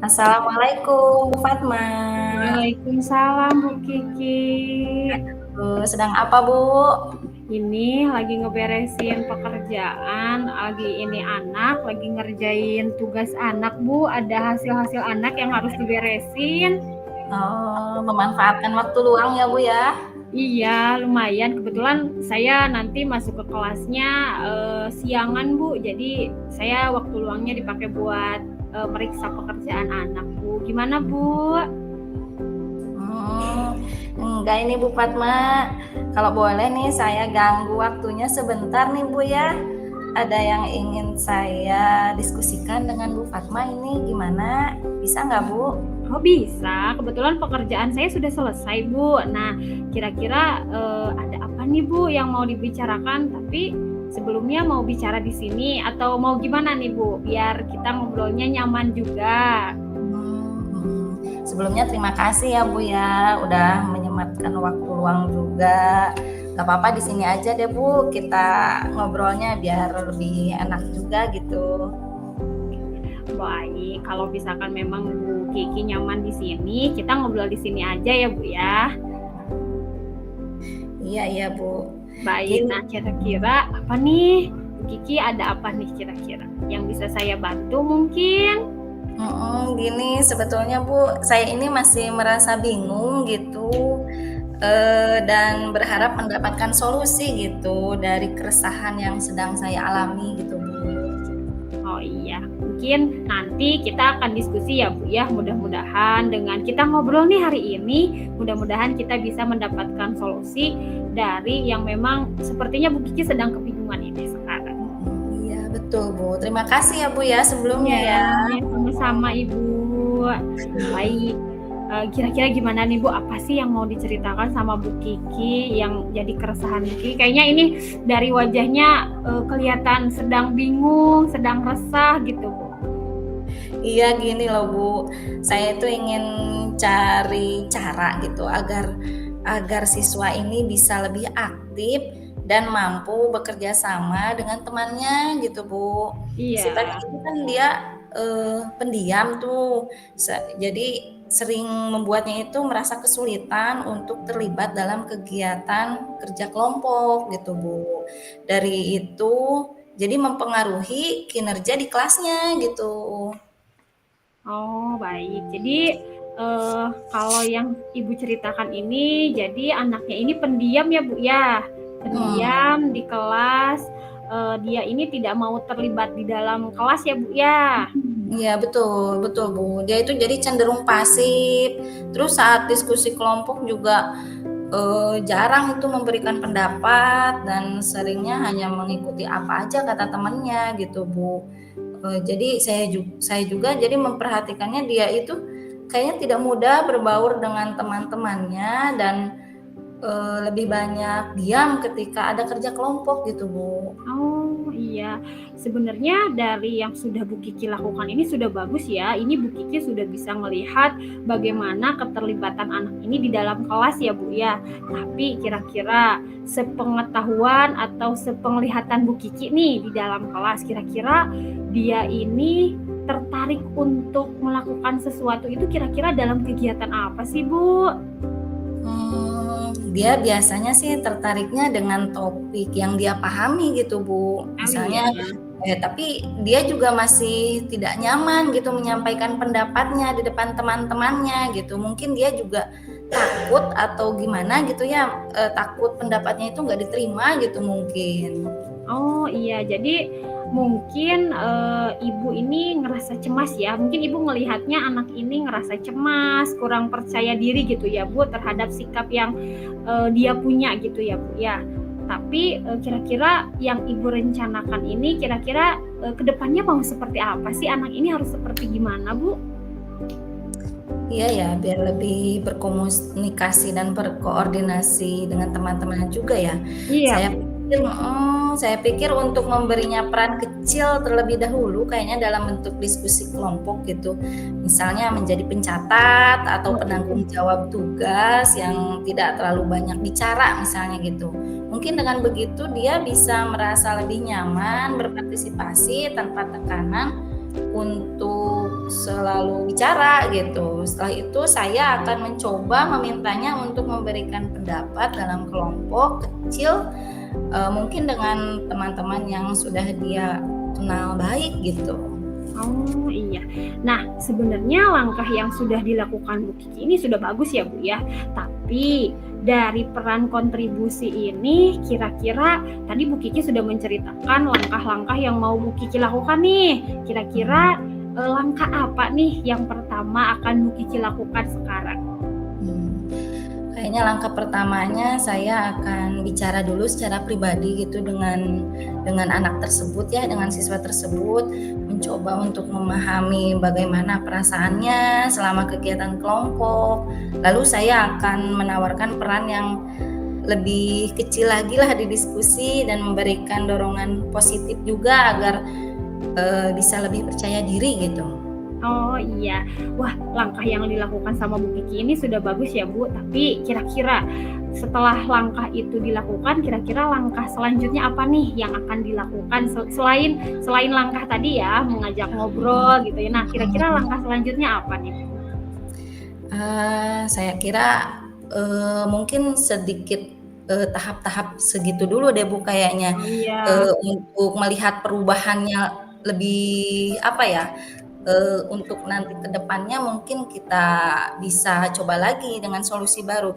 Assalamualaikum Bu Fatma. Waalaikumsalam Bu Kiki. Sedang apa Bu? Ini lagi ngeberesin pekerjaan, lagi ini anak, lagi ngerjain tugas anak Bu. Ada hasil-hasil anak yang harus diberesin. Memanfaatkan waktu luang ya Bu ya? Iya, lumayan. Kebetulan saya nanti masuk ke kelasnya siangan Bu. Jadi saya waktu luangnya dipakai buat meriksa pekerjaan anak Bu. Gimana Bu? Enggak ini Bu Fatma. Kalau boleh nih saya ganggu waktunya sebentar nih Bu ya. Ada yang ingin saya diskusikan dengan Bu Fatma ini gimana? Bisa nggak Bu? Oh bisa, kebetulan pekerjaan saya sudah selesai Bu. Nah kira-kira ada apa nih Bu yang mau dibicarakan? Tapi sebelumnya mau bicara di sini atau mau gimana nih Bu? Biar kita ngobrolnya nyaman juga. Sebelumnya terima kasih ya Bu ya, udah menyematkan waktu luang juga. Gak apa-apa di sini aja deh Bu, kita ngobrolnya biar lebih enak juga gitu. Baik, kalau misalkan memang Bu Kiki nyaman di sini, kita ngobrol di sini aja ya Bu ya. Iya Bu. Baik, nah kira-kira apa nih Bu Kiki, ada apa nih kira-kira yang bisa saya bantu mungkin? Gini sebetulnya Bu, saya ini masih merasa bingung gitu dan berharap mendapatkan solusi gitu dari keresahan yang sedang saya alami gitu Bu. Oh iya, mungkin nanti kita akan diskusi ya Bu ya. Mudah-mudahan dengan kita ngobrol nih hari ini, mudah-mudahan kita bisa mendapatkan solusi dari yang memang sepertinya Bu Kiki sedang kebingungan ini sekarang. Iya betul Bu, terima kasih ya Bu ya sebelumnya ya. Sama-sama Ibu. Baik, kira-kira gimana nih Bu, apa sih yang mau diceritakan sama Bu Kiki yang jadi keresahan Bu Kiki? Kayaknya ini dari wajahnya kelihatan sedang bingung, sedang resah gitu Bu. Iya gini loh Bu, saya tuh ingin cari cara gitu agar siswa ini bisa lebih aktif dan mampu bekerja sama dengan temannya gitu Bu. Si Iya. tadi itu kan dia pendiam tuh, jadi sering membuatnya itu merasa kesulitan untuk terlibat dalam kegiatan kerja kelompok gitu Bu. Dari itu jadi mempengaruhi kinerja di kelasnya gitu. Oh baik, jadi kalau yang Ibu ceritakan ini, jadi anaknya ini pendiam ya Bu ya, pendiam di kelas, dia ini tidak mau terlibat di dalam kelas ya Bu ya? Iya betul betul Bu, dia itu jadi cenderung pasif, terus saat diskusi kelompok juga jarang itu memberikan pendapat dan seringnya hanya mengikuti apa aja kata temannya gitu Bu. Jadi saya juga jadi memperhatikannya dia itu kayaknya tidak mudah berbaur dengan teman-temannya dan lebih banyak diam ketika ada kerja kelompok gitu Bu. Oh iya, sebenarnya dari yang sudah Bu Kiki lakukan ini sudah bagus ya. Ini Bu Kiki sudah bisa melihat bagaimana keterlibatan anak ini di dalam kelas ya Bu ya. Tapi kira-kira sepengetahuan atau sepenglihatan Bu Kiki nih di dalam kelas, kira-kira dia ini tertarik untuk melakukan sesuatu itu kira-kira dalam kegiatan apa sih Bu? Dia biasanya sih tertariknya dengan topik yang dia pahami gitu Bu. Misalnya, tapi dia juga masih tidak nyaman gitu menyampaikan pendapatnya di depan teman-temannya gitu. Mungkin dia juga takut atau gimana gitu ya, takut pendapatnya itu nggak diterima gitu mungkin. Oh iya, jadi mungkin Ibu ini ngerasa cemas ya. Mungkin Ibu ngelihatnya anak ini ngerasa cemas, kurang percaya diri gitu ya Bu terhadap sikap yang dia punya gitu ya Bu ya. Tapi kira-kira yang Ibu rencanakan ini kira-kira kedepannya mau seperti apa sih? Anak ini harus seperti gimana Bu? Iya ya, biar lebih berkomunikasi dan berkoordinasi dengan teman-temannya juga ya. Iya. Saya pikir untuk memberinya peran kecil terlebih dahulu kayaknya dalam bentuk diskusi kelompok gitu. Misalnya menjadi pencatat atau penanggung jawab tugas yang tidak terlalu banyak bicara misalnya gitu. Mungkin dengan begitu dia bisa merasa lebih nyaman berpartisipasi tanpa tekanan untuk selalu bicara gitu. Setelah itu saya akan mencoba memintanya untuk memberikan pendapat dalam kelompok kecil, mungkin dengan teman-teman yang sudah dia kenal baik gitu. Oh iya. Nah, sebenarnya langkah yang sudah dilakukan Bu Kiki ini sudah bagus ya Bu ya. Tapi dari peran kontribusi ini kira-kira tadi Bu Kiki sudah menceritakan langkah-langkah yang mau Bu Kiki lakukan nih. Kira-kira langkah apa nih yang pertama akan Bu Kiki lakukan sekarang? Kayaknya langkah pertamanya saya akan bicara dulu secara pribadi gitu dengan anak tersebut ya, dengan siswa tersebut, mencoba untuk memahami bagaimana perasaannya selama kegiatan kelompok. Lalu saya akan menawarkan peran yang lebih kecil lagi lah di diskusi dan memberikan dorongan positif juga agar bisa lebih percaya diri gitu. Oh iya, wah langkah yang dilakukan sama Bu Kiki ini sudah bagus ya Bu, tapi kira-kira setelah langkah itu dilakukan, kira-kira langkah selanjutnya apa nih yang akan dilakukan selain langkah tadi ya, mengajak ngobrol gitu ya. Nah, kira-kira langkah selanjutnya apa nih? Saya kira mungkin sedikit tahap-tahap segitu dulu deh Bu kayaknya, Oh iya. untuk melihat perubahannya lebih apa ya, untuk nanti ke depannya mungkin kita bisa coba lagi dengan solusi baru.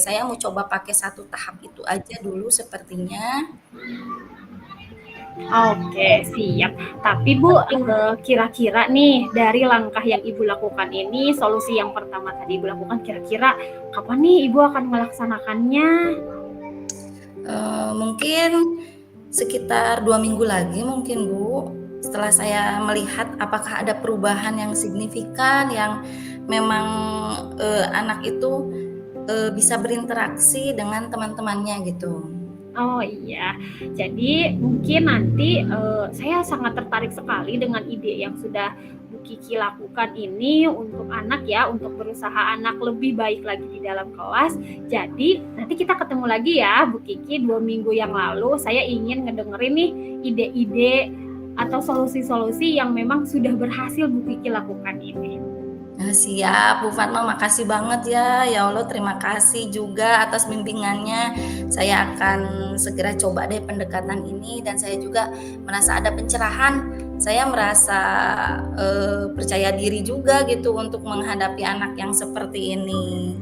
Saya mau coba pakai 1 tahap itu aja dulu sepertinya. Oke, siap. Tapi Bu, kira-kira nih dari langkah yang Ibu lakukan ini, solusi yang pertama tadi Ibu lakukan, kira-kira kapan nih Ibu akan melaksanakannya? Mungkin sekitar 2 minggu lagi mungkin Bu, setelah saya melihat apakah ada perubahan yang signifikan yang memang, anak itu, bisa berinteraksi dengan teman-temannya gitu. Oh iya, jadi mungkin nanti saya sangat tertarik sekali dengan ide yang sudah Bu Kiki lakukan ini untuk anak ya, untuk berusaha anak lebih baik lagi di dalam kelas. Jadi nanti kita ketemu lagi ya Bu Kiki 2 minggu yang lalu. Saya ingin ngedengerin nih ide-ide atau solusi-solusi yang memang sudah berhasil Bu Kiki lakukan ini. Siap Bu Fatma, makasih banget ya. Ya Allah, terima kasih juga atas bimbingannya. Saya akan segera coba deh pendekatan ini dan saya juga merasa ada pencerahan. Saya merasa percaya diri juga gitu untuk menghadapi anak yang seperti ini.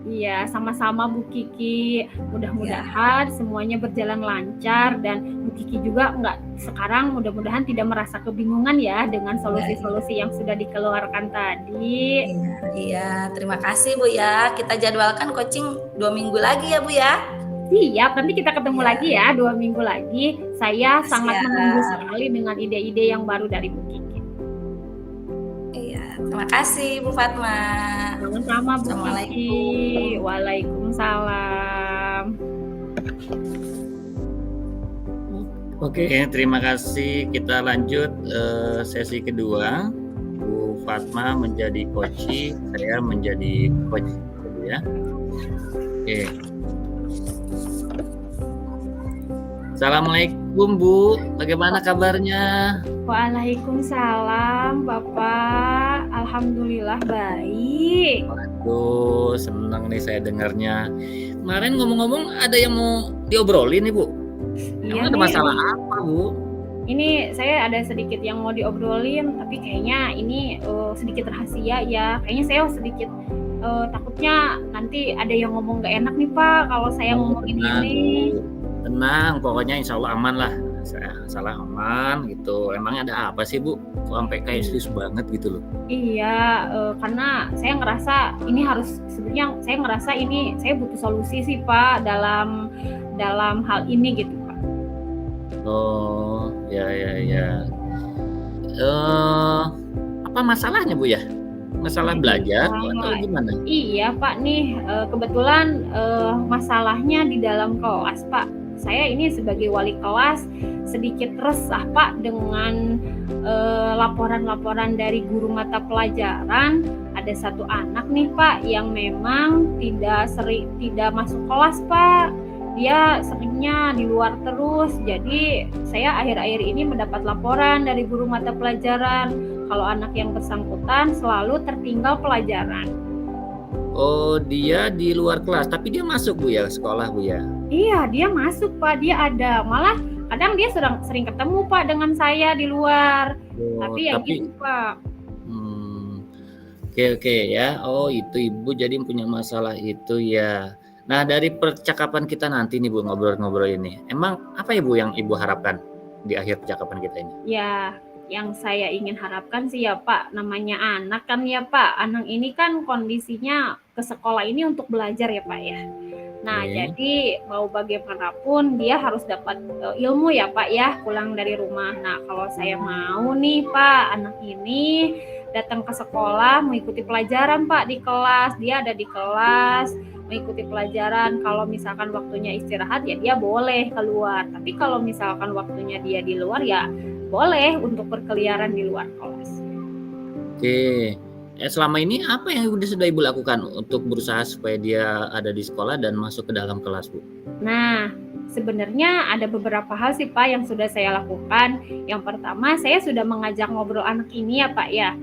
Iya, sama-sama Bu Kiki. Ya, Mudah-mudahan semuanya berjalan lancar dan Bu Kiki juga sekarang mudah-mudahan tidak merasa kebingungan ya dengan ya, solusi-solusi yang sudah dikeluarkan tadi. iya, iya. Terima kasih Bu ya. Kita jadwalkan coaching 2 minggu lagi ya Bu ya. Siap, nanti kita ketemu Iya, lagi ya 2 minggu lagi. Saya sangat menunggu siap. sekali dengan ide-ide yang baru dari Bu Kiki. Iya, terima kasih Bu Fatma. Sama-sama Bu Kiki. Assalamualaikum. Waalaikumsalam. Oke, terima kasih. Kita lanjut sesi kedua. Bu Fatma menjadi coach, saya menjadi coach ya. Oke. Assalamualaikum Bu, bagaimana kabarnya? Waalaikumsalam Bapak. Alhamdulillah baik. Waduh, senang nih saya dengarnya. Kemarin ngomong-ngomong ada yang mau diobrolin nih Bu? Iya Emang ada nih, masalah apa Bu? ini saya ada sedikit yang mau diobrolin, tapi kayaknya ini sedikit rahasia ya. Kayaknya saya sedikit takutnya nanti ada yang ngomong gak enak nih Pak kalau saya ngomongin Tenang, ini. Bu. Tenang, pokoknya insya Allah aman lah. Salah aman gitu. Emangnya ada apa sih Bu? Kok sampai kayak serius banget gitu loh? Iya, karena saya ngerasa ini sebenarnya saya ngerasa ini saya butuh solusi sih Pak dalam hal ini gitu Pak. Oh, ya. Apa masalahnya Bu ya? Masalah belajar atau gimana? Iya Pak nih, kebetulan masalahnya di dalam kelas Pak. Saya ini sebagai wali kelas sedikit resah Pak dengan laporan-laporan dari guru mata pelajaran. Ada satu anak nih Pak yang memang tidak masuk kelas Pak. Dia seringnya di luar terus. Jadi saya akhir-akhir ini mendapat laporan dari guru mata pelajaran kalau anak yang bersangkutan selalu tertinggal pelajaran. Oh, dia di luar kelas, tapi dia masuk Bu ya sekolah Bu ya? Iya, dia masuk Pak, dia ada. Malah kadang dia sering ketemu Pak dengan saya di luar. Oh, Tapi ya gitu Pak. Oke ya. Oh, itu Ibu jadi punya masalah itu ya. Nah, dari percakapan kita nanti nih Bu, ngobrol-ngobrol ini, emang apa ya Bu yang Ibu harapkan di akhir percakapan kita ini? Ya, yang saya ingin harapkan sih ya Pak, namanya anak kan ya Pak, anak ini kan kondisinya ke sekolah ini untuk belajar ya Pak ya. Nah, jadi mau bagaimanapun dia harus dapat ilmu ya Pak ya, pulang dari rumah. Nah, kalau saya mau nih Pak, anak ini datang ke sekolah mengikuti pelajaran Pak di kelas, dia ada di kelas mengikuti pelajaran. Kalau misalkan waktunya istirahat ya dia boleh keluar, tapi kalau misalkan waktunya dia di luar ya boleh untuk berkeliaran di luar kelas. Oke. Selama ini apa yang sudah Ibu lakukan untuk berusaha supaya dia ada di sekolah dan masuk ke dalam kelas, Bu? Nah, sebenarnya ada beberapa hal sih Pak yang sudah saya lakukan. Yang pertama, saya sudah mengajak ngobrol anak ini ya Pak ya.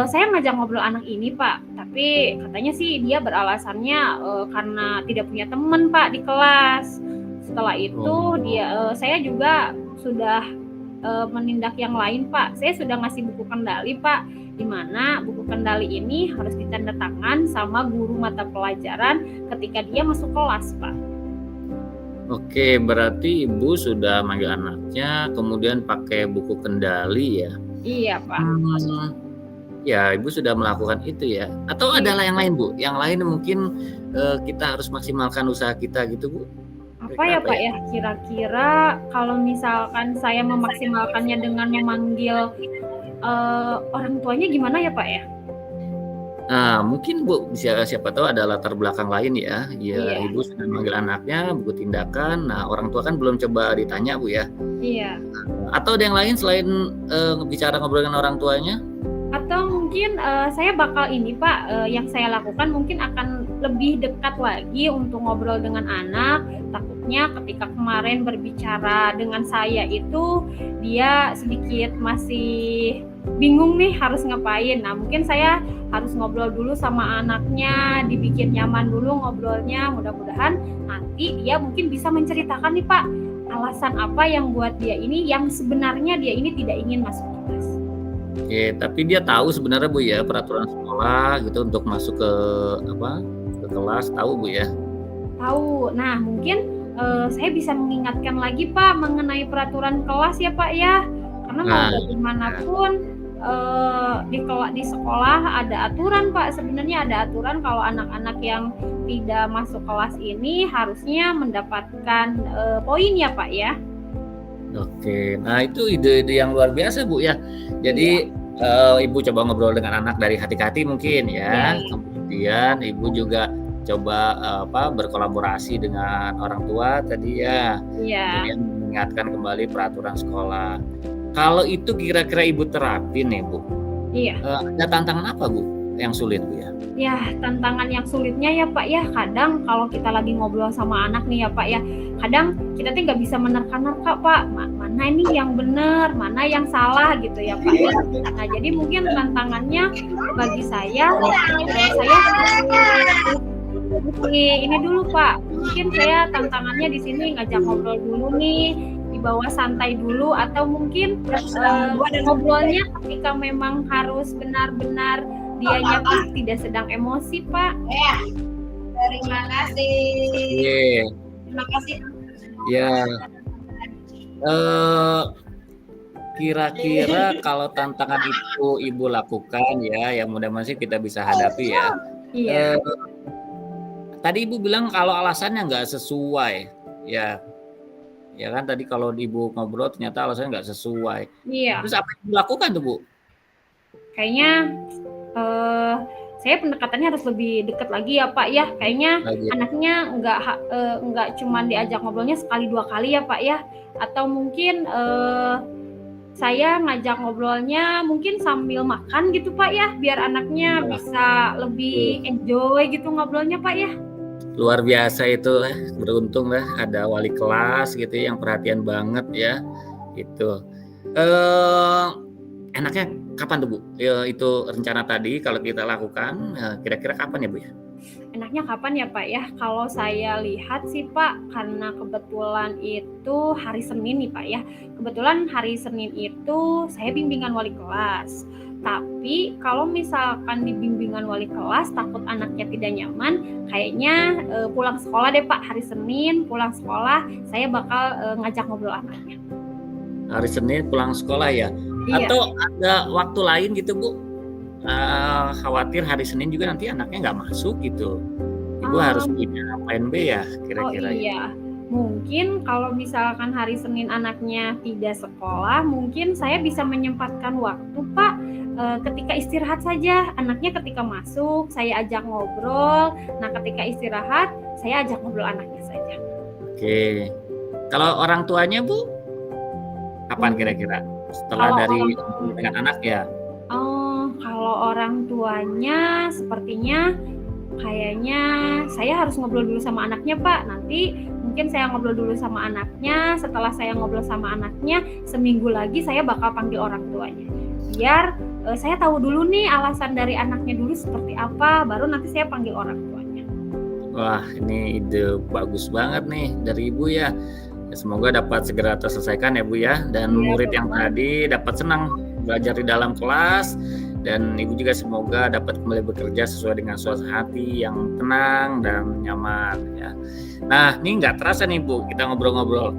Saya ngajak ngobrol anak ini Pak, tapi katanya sih dia beralasannya karena tidak punya teman Pak di kelas. Setelah itu saya juga sudah menindak yang lain Pak. Saya sudah ngasih buku kendali Pak, di mana buku kendali ini harus ditandatangan sama guru mata pelajaran ketika dia masuk kelas Pak. Oke, berarti Ibu sudah manggil anaknya, kemudian pakai buku kendali ya? Iya Pak. Ya, Ibu sudah melakukan itu ya. Atau ada yang lain Bu? Yang lain mungkin kita harus maksimalkan usaha kita gitu Bu? Apa ya Pak ya? Kira-kira kalau misalkan saya memaksimalkannya dengan memanggil orang tuanya gimana ya Pak ya? Nah, mungkin Bu, siapa tahu ada latar belakang lain ya. Ya, Ibu sudah manggil anaknya, buku tindakan. Nah, orang tua kan belum coba ditanya Bu ya. Iya. Atau ada yang lain selain bicara ngobrol dengan orang tuanya? Atau mungkin saya bakal ini Pak, yang saya lakukan mungkin akan lebih dekat lagi untuk ngobrol dengan anak. Takutnya ketika kemarin berbicara dengan saya itu dia sedikit masih bingung nih harus ngapain. Nah, mungkin saya harus ngobrol dulu sama anaknya, dibikin nyaman dulu ngobrolnya. Mudah-mudahan nanti dia mungkin bisa menceritakan nih Pak, alasan apa yang buat dia ini yang sebenarnya dia ini tidak ingin masuk kelas. Oke, tapi dia tahu sebenarnya Bu ya peraturan sekolah gitu untuk masuk ke kelas, tahu Bu ya? Tahu. Nah, mungkin saya bisa mengingatkan lagi Pak mengenai peraturan kelas ya Pak ya. Karena mau bagaimanapun di sekolah ada aturan Pak. Sebenarnya ada aturan kalau anak-anak yang tidak masuk kelas ini harusnya mendapatkan poin ya Pak ya. Oke, nah itu ide-ide yang luar biasa Bu ya. Jadi Ibu coba ngobrol dengan anak dari hati ke hati mungkin ya. Kemudian Ibu juga coba berkolaborasi dengan orang tua tadi ya. Kemudian mengingatkan kembali peraturan sekolah. Kalau itu kira-kira Ibu terapin nih Bu. Iya. Ada tantangan apa Bu yang sulit Bu ya? Ya, tantangan yang sulitnya ya Pak ya, kadang kalau kita lagi ngobrol sama anak nih ya Pak ya, kadang kita tuh nggak bisa menerka-nerka Pak, mana ini yang benar, mana yang salah gitu ya Pak ya. Nah, jadi mungkin tantangannya bagi saya ini dulu Pak, mungkin saya tantangannya di sini ngajak ngobrol dulu nih, dibawa santai dulu, atau mungkin ngobrolnya ketika memang harus benar-benar dianya pas tidak sedang emosi Pak. Terima kasih. Terima kasih. Ya. Kira-kira kalau tantangan itu Ibu lakukan ya, yang mudah-mudahan sih kita bisa hadapi ya. Iya. Tadi Ibu bilang kalau alasannya nggak sesuai, ya kan tadi kalau Ibu ngobrol ternyata alasannya nggak sesuai. Iya. Terus apa yang Ibu lakukan tuh Bu? Kayaknya saya pendekatannya harus lebih dekat lagi ya Pak ya. Kayaknya anaknya nggak cuma diajak ngobrolnya sekali dua kali ya Pak ya. Atau mungkin saya ngajak ngobrolnya mungkin sambil makan gitu Pak ya, biar anaknya bisa lebih enjoy gitu ngobrolnya Pak ya. Luar biasa itu, beruntung lah ada wali kelas gitu yang perhatian banget ya. Itu. enaknya kapan tuh Bu? Itu rencana tadi kalau kita lakukan, kira-kira kapan ya Bu ya? Enaknya kapan ya Pak ya? Kalau saya lihat sih Pak, karena kebetulan itu hari Senin nih Pak ya. Kebetulan hari Senin itu saya bimbingan wali kelas. Tapi kalau misalkan di bimbingan wali kelas takut anaknya tidak nyaman, kayaknya pulang sekolah deh Pak. Hari Senin pulang sekolah saya bakal ngajak ngobrol anaknya. Hari Senin pulang sekolah ya? Iya. Atau ada waktu lain gitu Bu? Khawatir hari Senin juga nanti anaknya nggak masuk gitu. Ibu harus punya plan B ya Oh kira-kira ya? iya, mungkin kalau misalkan hari Senin anaknya tidak sekolah, mungkin saya bisa menyempatkan waktu Pak, ketika istirahat saja. Anaknya ketika masuk, saya ajak ngobrol. Nah, ketika istirahat, saya ajak ngobrol anaknya saja. Oke. Kalau orang tuanya Bu, kapan kira-kira? Setelah Kalau dari orang dengan anak ya? kalau orang tuanya sepertinya kayaknya saya harus ngobrol dulu sama anaknya Pak. Nanti mungkin saya ngobrol dulu sama anaknya. Setelah saya ngobrol sama anaknya, seminggu lagi saya bakal panggil orang tuanya. Biar saya tahu dulu nih alasan dari anaknya dulu seperti apa, baru nanti saya panggil orang tuanya. Wah, ini ide bagus banget nih dari Ibu ya. Semoga dapat segera terselesaikan ya Bu ya. Dan Iya, murid yang Pak. tadi dapat senang belajar di dalam kelas. Dan Ibu juga semoga dapat kembali bekerja sesuai dengan suasana hati yang tenang dan nyaman ya. Nah, ini nggak terasa nih Bu, kita ngobrol-ngobrol.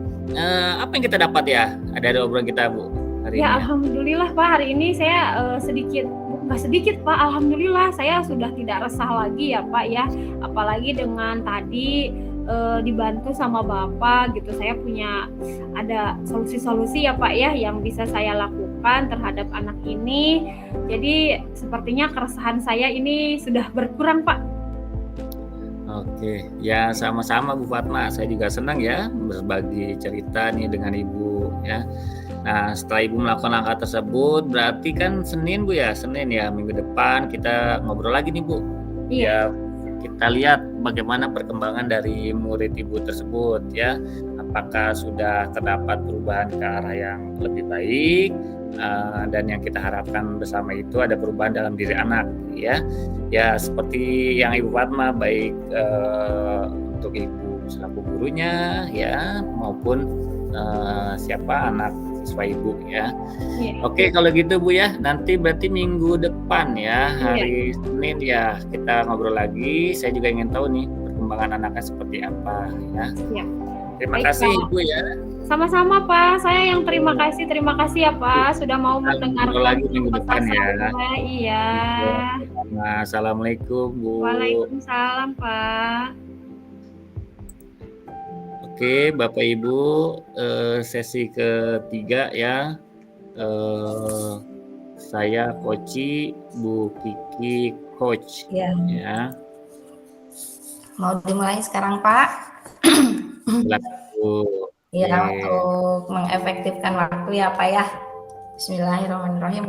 Apa yang kita dapat ya dari obrolan kita Bu hari Ya, ini ya? alhamdulillah Pak, hari ini saya nggak sedikit Pak, alhamdulillah saya sudah tidak resah lagi ya Pak ya. Apalagi dengan tadi dibantu sama Bapak gitu, saya punya ada solusi-solusi ya Pak ya yang bisa saya lakukan terhadap anak ini. Jadi sepertinya keresahan saya ini sudah berkurang Pak. Oke, ya sama-sama Bu Fatma. Saya juga senang ya berbagi cerita nih dengan Ibu ya. Nah, setelah Ibu melakukan langkah tersebut, berarti kan Senin Bu ya, Senin ya, minggu depan kita ngobrol lagi nih Bu. Iya. Ya, kita lihat bagaimana perkembangan dari murid Ibu tersebut ya. Apakah sudah terdapat perubahan ke arah yang lebih baik, dan yang kita harapkan bersama itu ada perubahan dalam diri anak ya. Ya seperti yang Ibu Fatma, baik untuk Ibu selaku gurunya ya maupun siapa anak siswa Ibu ya. Iya. Oke kalau gitu Bu ya, nanti berarti minggu depan ya, Iya. hari Senin ya kita ngobrol lagi. Saya juga ingin tahu nih perkembangan anaknya seperti apa ya. Siap. Terima Baik, kasih Pak. Ibu ya. Sama-sama Pak, saya yang terima kasih ya Pak sudah mau Kita ngobrol mendengarkan lagi minggu depan pesan ya. saya. Iya. Nah, assalamualaikum Bu. Waalaikumsalam Pak. Oke, Bapak Ibu, sesi ketiga ya. Saya Koci, Bu Kiki Coach Ya, ya. mau dimulai sekarang Pak? Silakan Bu. Ya, Oke. untuk mengefektifkan waktu ya Pak ya. Bismillahirrahmanirrahim.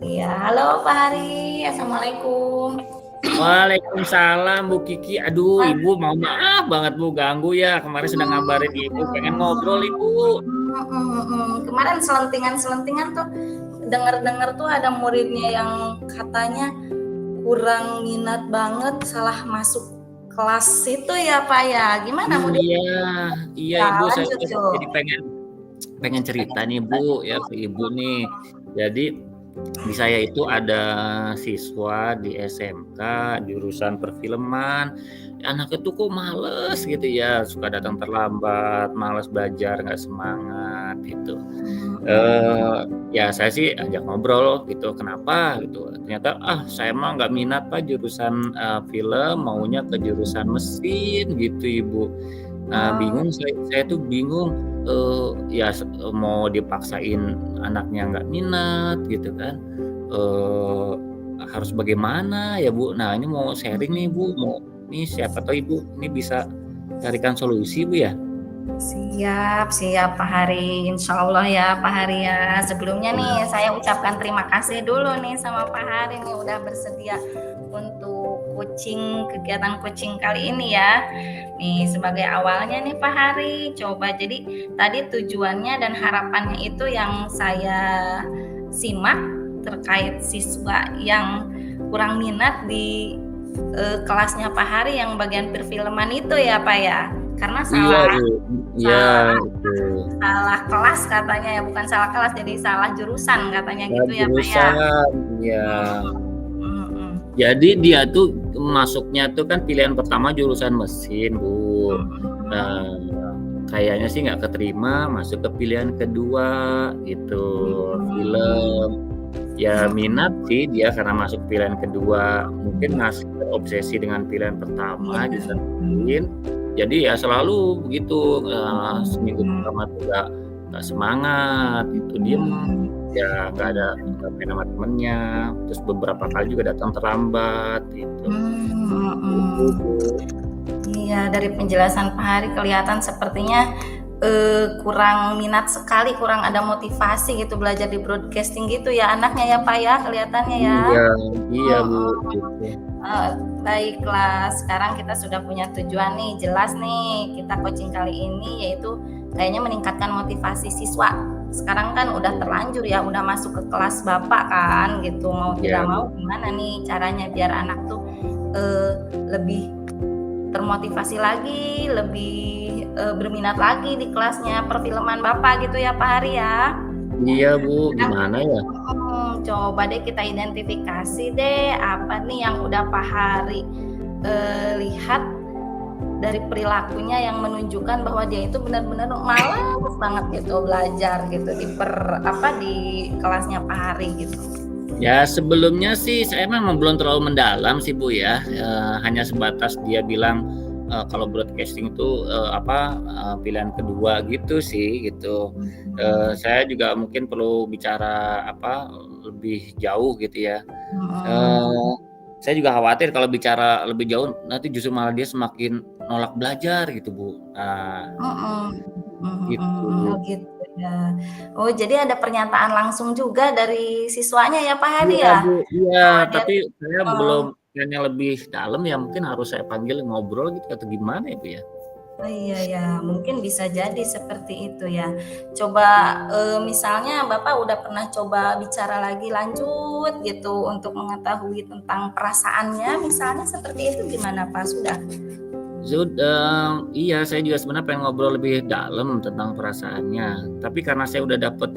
Ya, halo Pak Hari. Assalamualaikum. Waalaikumsalam Bu Kiki. Aduh, Ibu mau maaf banget Bu ganggu ya. Kemarin sudah ngabarin Ibu pengen ngobrol Ibu. Kemarin selentingan tuh dengar-dengar tuh ada muridnya yang katanya kurang minat banget, salah masuk kelas itu ya Pak ya. Gimana Bu? Iya Ya, Ibu, saya lanjut, jadi yuk. pengen cerita nih Bu ya ke Ibu nih. Jadi di saya itu ada siswa di SMK jurusan perfilman. Anaknya tuh kok males gitu ya, suka datang terlambat, males belajar, nggak semangat gitu. Ya saya sih ajak ngobrol gitu, kenapa gitu. Ternyata saya mah nggak minat Pak jurusan film, maunya ke jurusan mesin gitu Ibu. Nah bingung saya tuh bingung, ya mau dipaksain anaknya nggak minat gitu kan, harus bagaimana ya Bu. Nah ini mau sharing nih Bu, nih siapa tahu Ibu ini bisa carikan solusi Bu ya. Siap Pak Hari. Insya Allah ya Pak Hari ya. Sebelumnya nih saya ucapkan terima kasih dulu nih sama Pak Hari nih udah bersedia untuk kegiatan coaching kali ini ya. Nih sebagai awalnya nih Pak Hari, coba jadi tadi tujuannya dan harapannya itu yang saya simak terkait siswa yang kurang minat di kelasnya Pak Hari yang bagian perfilman itu ya Pak ya. Karena Iya, Bu. Iya, salah kelas katanya ya, bukan salah kelas, jadi salah jurusan katanya gitu ya Pak ya. jurusan. Iya. Mm-mm. Jadi dia tuh masuknya tuh kan pilihan pertama jurusan mesin, Bu. Nah, kayaknya sih nggak keterima, masuk ke pilihan kedua gitu, film. Ya minat sih dia karena masuk pilihan kedua, mungkin masih terobsesi dengan pilihan pertama jurusan mesin. Jadi ya selalu begitu, seminggu pertama tuh nggak semangat, itu diem, ya nggak main sama temennya, terus beberapa kali juga datang terlambat gitu. Iya, dari penjelasan Pak Hari kelihatan sepertinya kurang minat sekali, kurang ada motivasi gitu belajar di broadcasting gitu ya anaknya ya Pak ya, kelihatannya ya. Iya Bu. Gitu. Baiklah, sekarang kita sudah punya tujuan nih, jelas nih kita coaching kali ini yaitu kayaknya meningkatkan motivasi siswa. Sekarang kan udah terlanjur ya, udah masuk ke kelas Bapak kan gitu, mau tidak mau gimana nih caranya biar anak tuh lebih termotivasi lagi, lebih berminat lagi di kelasnya perfilman Bapak gitu ya Pak Hari ya. Iya Bu, gimana ya? Coba deh kita identifikasi deh apa nih yang udah Pak Hari lihat dari perilakunya yang menunjukkan bahwa dia itu benar-benar malas banget gitu belajar gitu di kelasnya Pak Hari gitu. Ya sebelumnya sih saya memang belum terlalu mendalam sih Bu ya, hanya sebatas dia bilang kalau broadcasting itu pilihan kedua gitu sih gitu. Saya juga mungkin perlu bicara lebih jauh gitu ya. Saya juga khawatir kalau bicara lebih jauh nanti justru malah dia semakin nolak belajar gitu Bu. Gitu ya. Oh jadi ada pernyataan langsung juga dari siswanya ya Pak Hari ya? Bu, iya, tapi saya belum yang lebih dalam ya mungkin harus saya panggil ngobrol gitu atau gimana ya Bu ya? Oh iya ya, mungkin bisa jadi seperti itu ya. Coba misalnya Bapak udah pernah coba bicara lagi lanjut gitu untuk mengetahui tentang perasaannya, misalnya seperti itu gimana Pak? Sudah? Iya saya juga sebenarnya pengen ngobrol lebih dalam tentang perasaannya. Tapi karena saya udah dapet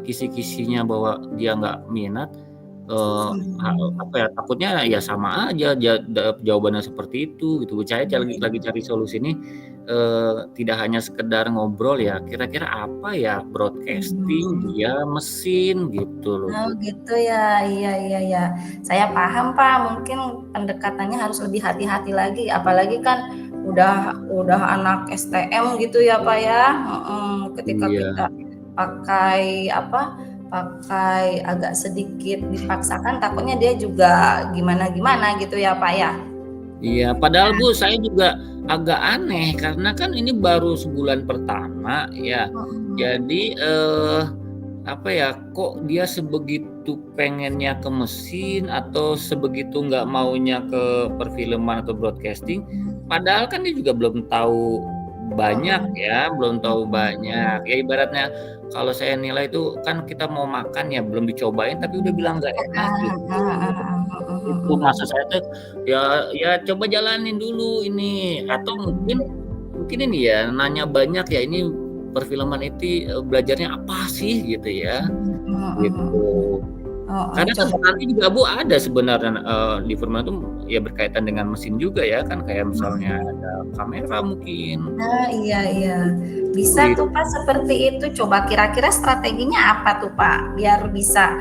kisi-kisinya bahwa dia nggak minat, takutnya ya sama aja jawabannya seperti itu gitu. Saya lagi cari solusi ini tidak hanya sekedar ngobrol ya, kira-kira apa ya broadcasting dia mesin gitu loh. Oh gitu ya, iya. Saya paham Pak, mungkin pendekatannya harus lebih hati-hati lagi, apalagi kan udah anak STM gitu ya Pak ya. Ketika kita pakai agak sedikit dipaksakan, takutnya dia juga gimana gitu ya Pak ya. Iya, padahal Bu saya juga agak aneh karena kan ini baru sebulan pertama ya. Jadi kok dia sebegitu pengennya ke mesin atau sebegitu nggak maunya ke perfilman atau broadcasting, padahal kan dia juga belum tahu banyak ya, ya ibaratnya kalau saya nilai itu kan kita mau makan ya belum dicobain tapi udah bilang nggak enak gitu. Itu maksud saya tuh ya coba jalanin dulu ini, atau mungkin ini ya nanya banyak ya, ini perfilman itu belajarnya apa sih gitu ya. Gitu. Karena kan nanti juga Bu ada sebenarnya di perfilman itu ya berkaitan dengan mesin juga ya kan, kayak misalnya ada kamera mungkin. Iya. Bisa tuh Pak seperti itu. Coba kira-kira strateginya apa tuh Pak biar bisa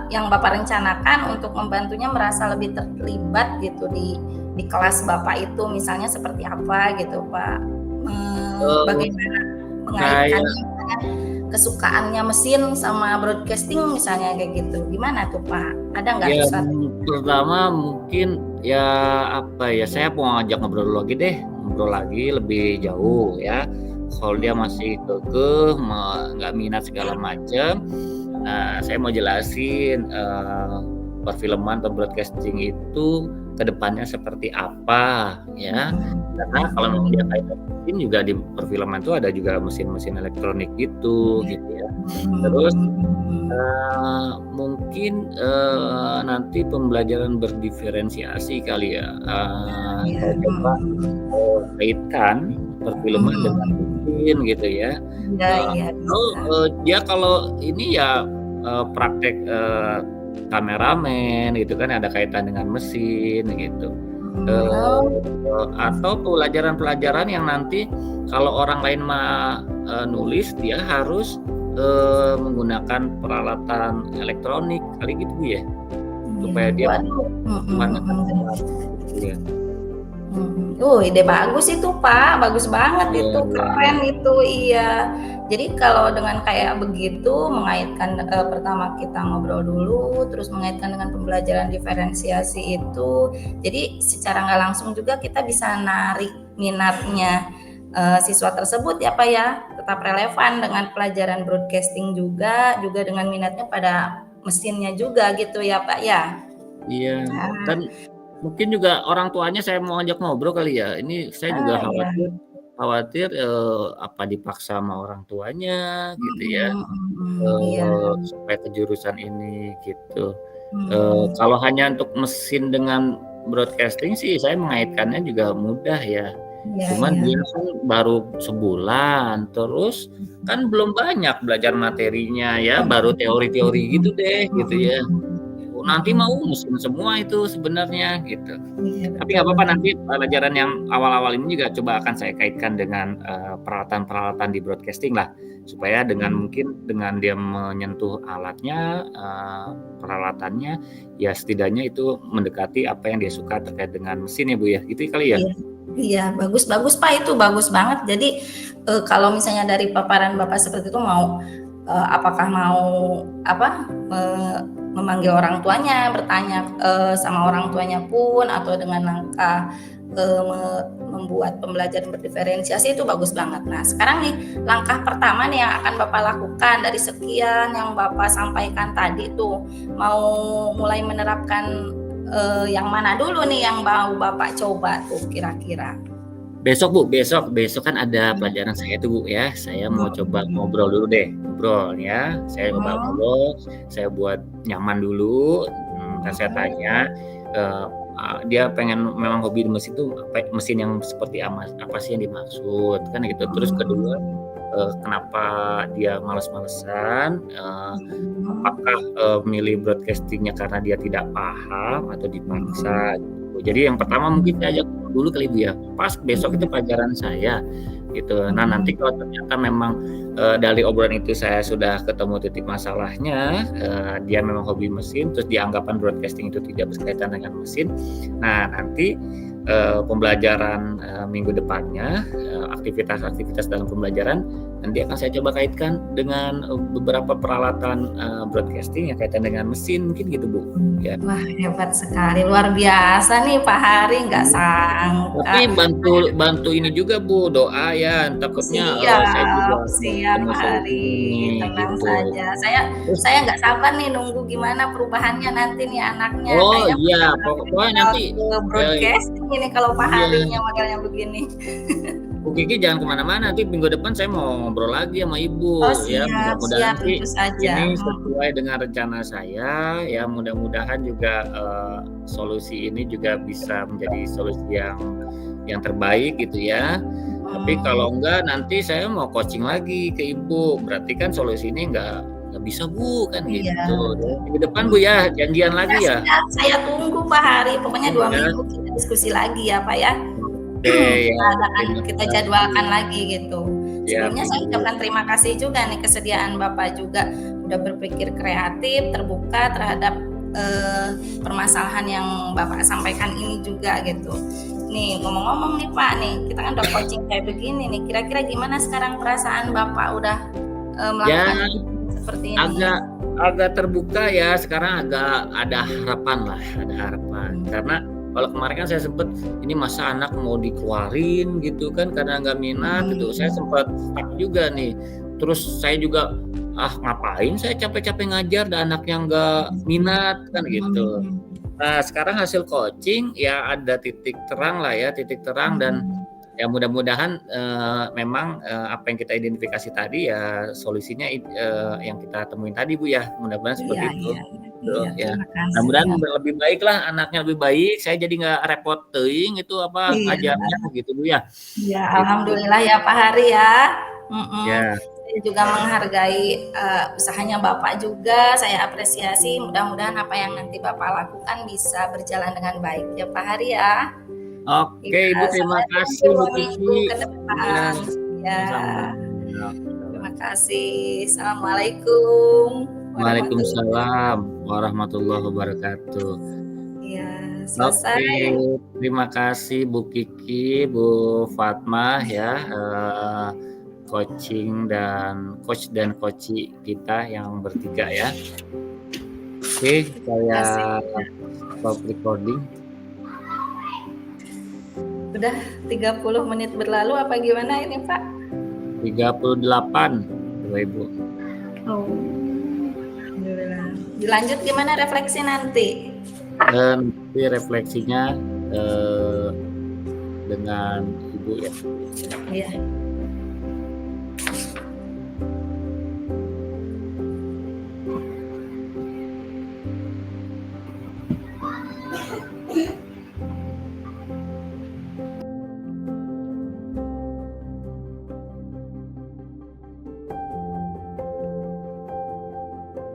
yang Bapak rencanakan untuk membantunya merasa lebih terlibat gitu di kelas Bapak itu, misalnya seperti apa gitu Pak? Bagaimana mengaitkannya kesukaannya mesin sama broadcasting misalnya kayak gitu, gimana tuh Pak? Ada nggak strategi? Pertama mungkin saya mau ngajak ngobrol lagi lebih jauh ya. Kalau dia masih kekeh nggak minat segala macam, nah saya mau jelasin perfilman atau broadcasting itu kedepannya seperti apa ya, karena kalau memang dia kaitan mesin juga di perfilman itu ada juga mesin-mesin elektronik gitu ya. Terus mungkin nanti pembelajaran berdiferensiasi kali ya, saya coba kaitkan perfilman dengan mesin gitu ya. Iya, Dia kalau ini ya praktek kameramen gitu kan ada kaitan dengan mesin gitu. Atau pelajaran-pelajaran yang nanti kalau orang lain nulis dia harus menggunakan peralatan elektronik kali gitu ya, supaya dia ya. Ide bagus itu Pak, bagus banget itu, keren itu, iya. Jadi kalau dengan kayak begitu mengaitkan pertama kita ngobrol dulu, terus mengaitkan dengan pembelajaran diferensiasi itu, jadi secara nggak langsung juga kita bisa narik minatnya siswa tersebut ya Pak ya, tetap relevan dengan pelajaran broadcasting juga dengan minatnya pada mesinnya juga gitu ya Pak ya. Iya, dan mungkin juga orang tuanya saya mau ajak ngobrol kali ya. Ini saya juga khawatir apa dipaksa sama orang tuanya gitu ya, supaya ke jurusan ini gitu. Kalau hanya untuk mesin dengan broadcasting sih saya mengaitkannya juga mudah ya. Cuman dia kan baru sebulan, terus kan belum banyak belajar materinya ya, baru teori-teori gitu deh gitu ya. Nanti mau mesin semua itu sebenarnya gitu. Tapi nggak apa-apa, nanti pelajaran yang awal-awal ini juga coba akan saya kaitkan dengan peralatan-peralatan di broadcasting lah, supaya mungkin dengan dia menyentuh alatnya, peralatannya, ya setidaknya itu mendekati apa yang dia suka terkait dengan mesin ya Bu ya, gitu kali ya? Iya, bagus Pak, itu bagus banget. Jadi kalau misalnya dari paparan Bapak seperti itu apakah mau memanggil orang tuanya, bertanya sama orang tuanya pun, atau dengan langkah membuat pembelajaran berdiferensiasi itu bagus banget. Nah sekarang nih langkah pertama nih yang akan Bapak lakukan dari sekian yang Bapak sampaikan tadi tuh, mau mulai menerapkan yang mana dulu nih yang mau Bapak coba tuh kira-kira? Besok Bu, besok kan ada pelajaran saya tuh Bu ya. Saya mau coba ngobrol dulu deh, ya. Saya coba ngobrol, saya buat nyaman dulu. Dan saya tanya, dia pengen memang hobi di mesin tuh mesin yang seperti apa sih yang dimaksud kan gitu. Terus kedua, kenapa dia malas-malesan? Apakah milih broadcastingnya karena dia tidak paham atau dipaksa? Gitu. Jadi yang pertama mungkin saya ajak dulu kali Bu ya, pas besok itu pelajaran saya gitu. Nah nanti kalau ternyata memang dari obrolan itu saya sudah ketemu titik masalahnya, dia memang hobi mesin, terus dianggapan broadcasting itu tidak berkaitan dengan mesin. Nah nanti pembelajaran minggu depannya, aktivitas-aktivitas dalam pembelajaran nanti akan saya coba kaitkan dengan beberapa peralatan broadcasting yang kaitan dengan mesin mungkin gitu Bu ya. Wah hebat sekali, luar biasa nih Pak Hari, nggak sangka. Tapi bantu ini juga Bu, doa ya, takutnya saya juga siap Pak Hari, tenang gitu saja. Saya nggak sabar nih nunggu gimana perubahannya nanti nih anaknya. Oh iya, pokoknya nanti broadcasting ini kalau Pak Harinya modelnya begini. Bu Kiki jangan kemana-mana, nanti minggu depan saya mau ngobrol lagi sama Ibu ya. Mudah-mudahan ini sesuai dengan rencana saya ya. Mudah-mudahan juga solusi ini juga bisa menjadi solusi yang terbaik gitu ya. Tapi kalau enggak nanti saya mau coaching lagi ke Ibu. Berarti kan solusi ini nggak bisa Bu kan gitu. Minggu depan Bu ya, janjian lagi ya. Saya tunggu Pak Hari, pokoknya 2 minggu kita diskusi lagi ya Pak ya. Kita jadwalkan lagi gitu. Sebelumnya saya ucapkan terima kasih juga nih kesediaan Bapak juga udah berpikir kreatif, terbuka terhadap permasalahan yang Bapak sampaikan ini juga gitu. Nih ngomong-ngomong nih Pak nih, kita kan udah coaching kayak begini nih. Kira-kira gimana sekarang perasaan Bapak udah melakukan seperti ini? Agak terbuka ya, sekarang agak ada harapan karena kalau kemarin kan saya sempat ini masa anak mau dikeluarin gitu kan karena nggak minat gitu, saya sempat stuck juga nih. Terus saya juga ngapain saya capek-capek ngajar dan anaknya nggak minat kan gitu. Nah sekarang hasil coaching ya ada titik terang lah ya, titik terang dan ya mudah-mudahan memang apa yang kita identifikasi tadi ya solusinya yang kita temuin tadi Bu ya, mudah-mudahan seperti itu. Ya. Mudah-mudahan lebih baik lah, anaknya lebih baik, saya jadi nggak repot teuing itu apa ngajarnya gitu Bu ya. Ya, alhamdulillah ya Pak Hari ya. Ya. Saya juga menghargai usahanya Bapak juga, saya apresiasi. Mudah-mudahan apa yang nanti Bapak lakukan bisa berjalan dengan baik ya Pak Hari ya. Oke, Ibu terima kasih Bu Kiki. Ke depan. Ya. Terima kasih. Assalamualaikum. Waalaikumsalam warahmatullahi wabarakatuh. Ya, selesai. Oke, terima kasih Bu Kiki, Bu Fatmah ya, coaching dan coach dan coachee kita yang bertiga ya. Oke, saya stop recording. Udah 30 menit berlalu apa gimana ini Pak? 38 Bapak Ibu. Alhamdulillah. Dilanjut gimana refleksi nanti? Nanti refleksinya dengan Ibu ya. Iya.